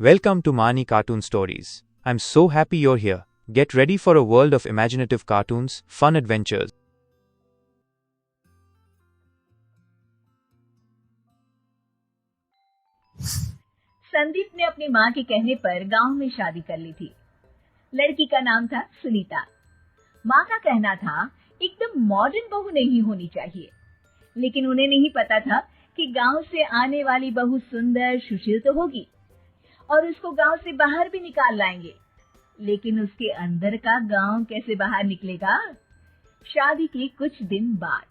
Welcome to Mani Cartoon Stories. I'm so happy you're here. Get ready for a world of imaginative cartoons, fun adventures. Sandeep ने अपनी माँ के कहने पर गांव में शादी कर ली थी। लड़की का नाम था सुनीता। माँ का कहना था एकदम मॉडर्न बहू नहीं होनी चाहिए, लेकिन उन्हें नहीं पता था कि गांव से आने वाली बहू सुंदर सुशील तो होगी और उसको गांव से बाहर भी निकाल लाएंगे, लेकिन उसके अंदर का गांव कैसे बाहर निकलेगा। शादी के कुछ दिन बाद,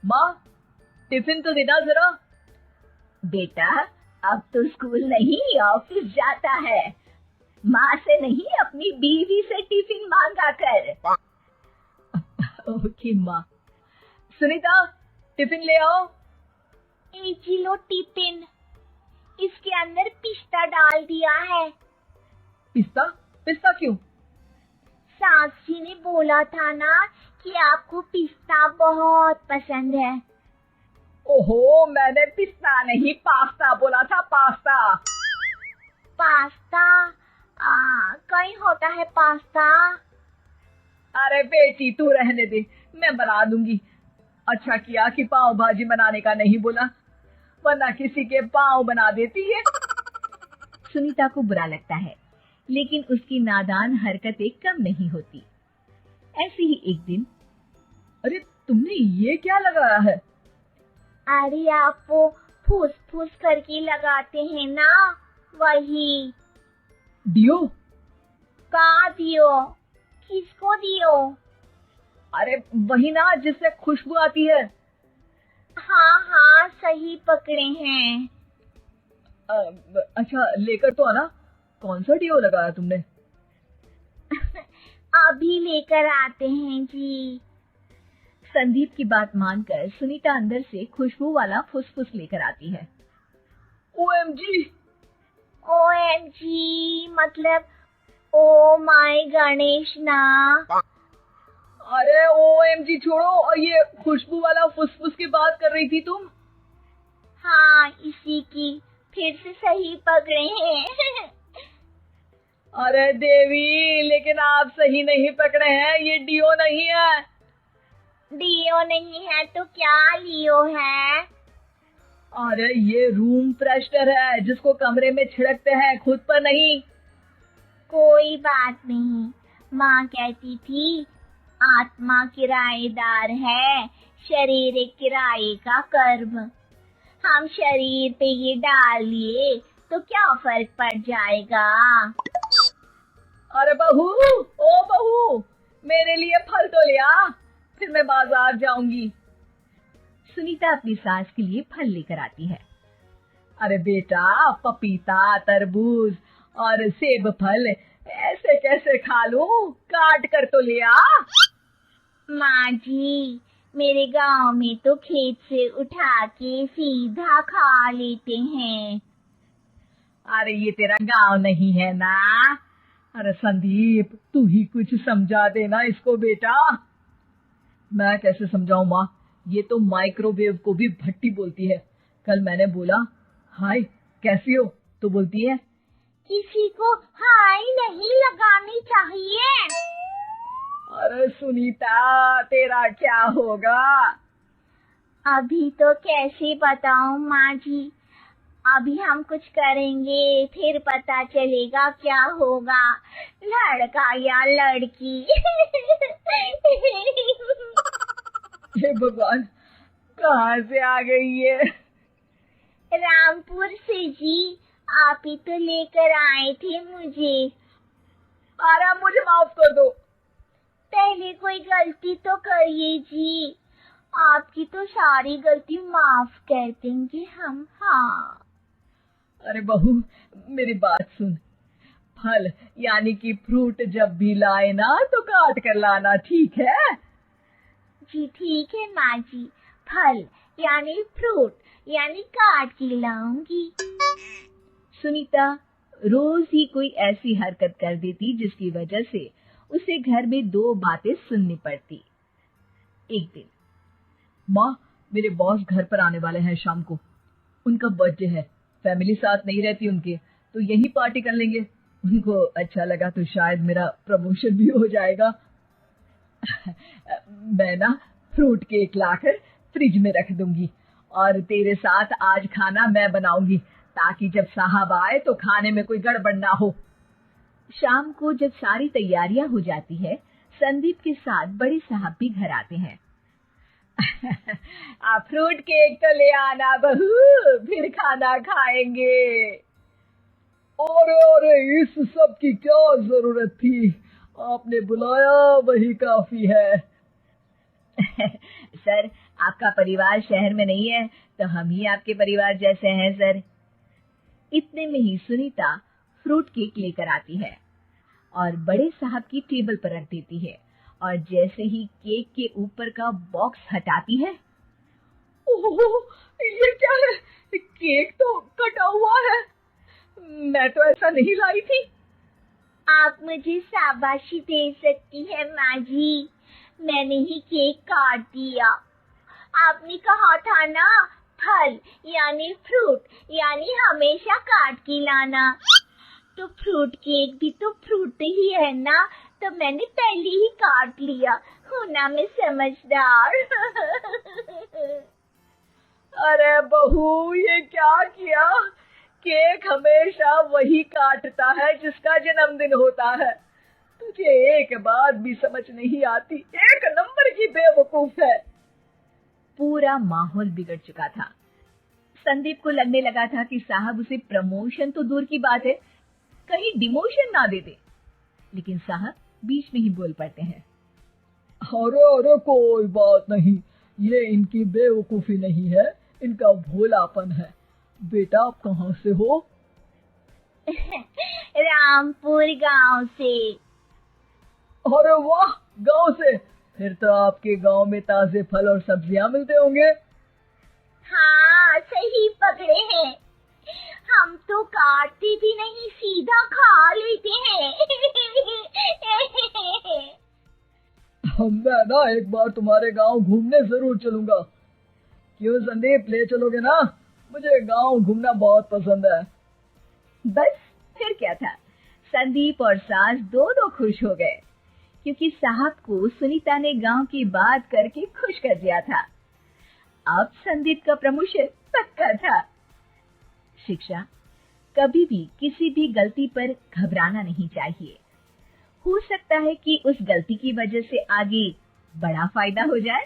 माँ टिफिन तो देना जरा। बेटा अब तो स्कूल नहीं ऑफिस जाता है, माँ से नहीं अपनी बीवी से टिफिन मांगा कर। ओके माँ। सुनीता टिफिन ले आओ। 1 किलो टिफिन, इसके अंदर पिस्ता डाल दिया है। पिस्ता? पिस्ता क्यों? सास जी ने बोला था ना कि आपको पिस्ता बहुत पसंद है। ओहो, मैंने पिस्ता नहीं पास्ता बोला था, पास्ता। पास्ता? कहीं होता है पास्ता? अरे बेटी तू रहने दे, मैं बना दूंगी। अच्छा किया कि पाव भाजी बनाने का नहीं बोला, वरना किसी के पाव बना देती है। सुनीता को बुरा लगता है, लेकिन उसकी नादान हरकतें कम नहीं होती। ऐसे ही एक दिन, अरे तुमने ये क्या लगाया है? अरे आप वो फूस फूस करके लगाते हैं ना, वही। डियो? कहाँ दियो? किसको दियो? अरे वही ना जिससे खुशबू आती है। हाँ सही पकड़े हैं। अच्छा लेकर तो आना। कौन सा डियो लगाया तुमने? अभी लेकर आते हैं जी। संदीप की बात मानकर सुनीता अंदर से खुशबू वाला फुसफुस लेकर आती है। ओएमजी! ओएमजी मतलब ओ माय गणेश ना। अरे ओएमजी छोड़ो, और ये खुशबू वाला फुसफुस की बात कर रही थी तुम? हाँ इसी की, फिर से सही पकड़े हैं। अरे देवी, लेकिन आप सही नहीं पकड़े हैं, ये डियो नहीं है। डियो नहीं है तो क्या लियो है? अरे ये रूम फ्रेशनर है, जिसको कमरे में छिड़कते हैं, खुद पर नहीं। कोई बात नहीं, माँ कहती थी आत्मा किराएदार है, शरीर एक किराए का कर्म। हम शरीर पे ये डाल लिए तो क्या फर्क पड़ जाएगा। अरे बहू, ओ बहू, मेरे लिए फल तो ले आ, फिर मैं बाजार जाऊंगी। सुनीता अपनी सास के लिए फल लेकर आती है। अरे बेटा, पपीता, तरबूज और सेब फल ऐसे कैसे खा लूं? काट कर तो ले आ। माँ जी, मेरे गांव में तो खेत से उठा के सीधा खा लेते हैं। अरे ये तेरा गांव नहीं है ना। अरे संदीप, तू ही कुछ समझा देना इसको बेटा। मैं कैसे समझाऊं माँ, ये तो माइक्रोवेव को भी भट्टी बोलती है। कल मैंने बोला हाय कैसी हो, तो बोलती है किसी को हाय नहीं लगानी चाहिए। अरे सुनीता, तेरा क्या होगा? अभी तो कैसे बताऊं माँ जी, अभी हम कुछ करेंगे फिर पता चलेगा क्या होगा, लड़का या लड़की। हे भगवान, कहाँ से आ गई ये? रामपुर से जी, आप ही तो लेकर आए थे मुझे। अरे मुझे माफ कर दो। पहले कोई गलती तो करिए जी, आपकी तो सारी गलती माफ कर देंगे हम। हाँ अरे बहू, मेरी बात सुन। फल यानी कि फ्रूट जब भी लाए ना तो काट कर लाना, ठीक है? जी ठीक है माँ जी, फल यानी फ्रूट यानी काट के लाऊंगी। सुनीता रोज ही कोई ऐसी हरकत कर देती जिसकी वजह से उसे घर में 2 बातें सुननी पड़ती। एक दिन, माँ मेरे बॉस घर पर आने वाले हैं शाम को, उनका बर्थडे है, फैमिली साथ नहीं रहती उनके, तो यही पार्टी कर लेंगे। उनको अच्छा लगा तो शायद मेरा प्रमोशन भी हो जाएगा। मैं ना फ्रूट केक लाकर फ्रिज में रख दूंगी और तेरे साथ आज खाना मैं बनाऊंगी, ताकि जब साहब आए तो खाने में कोई गड़बड़ ना हो। शाम को जब सारी तैयारियां हो जाती है, संदीप के साथ बड़े साहब भी घर आते हैं। आप फ्रूट केक तो ले आना बहू, फिर खाना खाएंगे। अरे इस सब की क्या जरूरत थी, आपने बुलाया वही काफी है। सर, आपका परिवार शहर में नहीं है तो हम ही आपके परिवार जैसे हैं सर। इतने में ही सुनीता फ्रूट केक लेकर आती है और बड़े साहब की टेबल पर रख देती है, और जैसे ही केक के ऊपर का बॉक्स हटाती है, ओह, ये क्या है? केक तो कटा हुआ है, मैं तो ऐसा नहीं लाई थी। आप मुझे शाबाशी दे सकती है माँ जी, मैंने ही केक काट दिया। आपने कहा था ना, फल यानी फ्रूट यानी हमेशा काट के लाना, तो फ्रूट केक भी तो फ्रूट ही है ना, तो मैंने पहले ही काट लिया। हूँ ना मैं समझदार। अरे बहू, ये क्या किया? केक हमेशा वही काटता है जिसका जन्मदिन होता है। तुझे एक बात भी समझ नहीं आती, एक नंबर की बेवकूफ है। पूरा माहौल बिगड़ चुका था। संदीप को लगने लगा था कि साहब उसे प्रमोशन तो दूर की बात है, कहीं डिमोशन ना दे दे। लेकिन साहब बीच में ही बोल पड़ते हैं। अरे कोई बात नहीं, ये इनकी बेवकूफी नहीं है, इनका भोलापन है। बेटा आप कहाँ से हो? रामपुर गांव से। अरे वाह, गांव से? फिर तो आपके गांव में ताजे फल और सब्जियां मिलते होंगे। हाँ, सही पकड़े हैं। हम तो काटते भी नहीं, सीधा खा लेते हैं। मैं ना एक बार तुम्हारे गांव घूमने जरूर चलूंगा। क्यों संदीप, ले चलोगे ना? मुझे गांव घूमना बहुत पसंद है। बस फिर क्या था, संदीप और सास दोनों खुश हो गए, क्योंकि साहब को सुनीता ने गांव की बात करके खुश कर दिया था। अब संदीप का प्रमोशन पक्का था। शिक्षा, कभी भी किसी भी गलती पर घबराना नहीं चाहिए। हो सकता है कि उस गलती की वजह से आगे बड़ा फायदा हो जाए।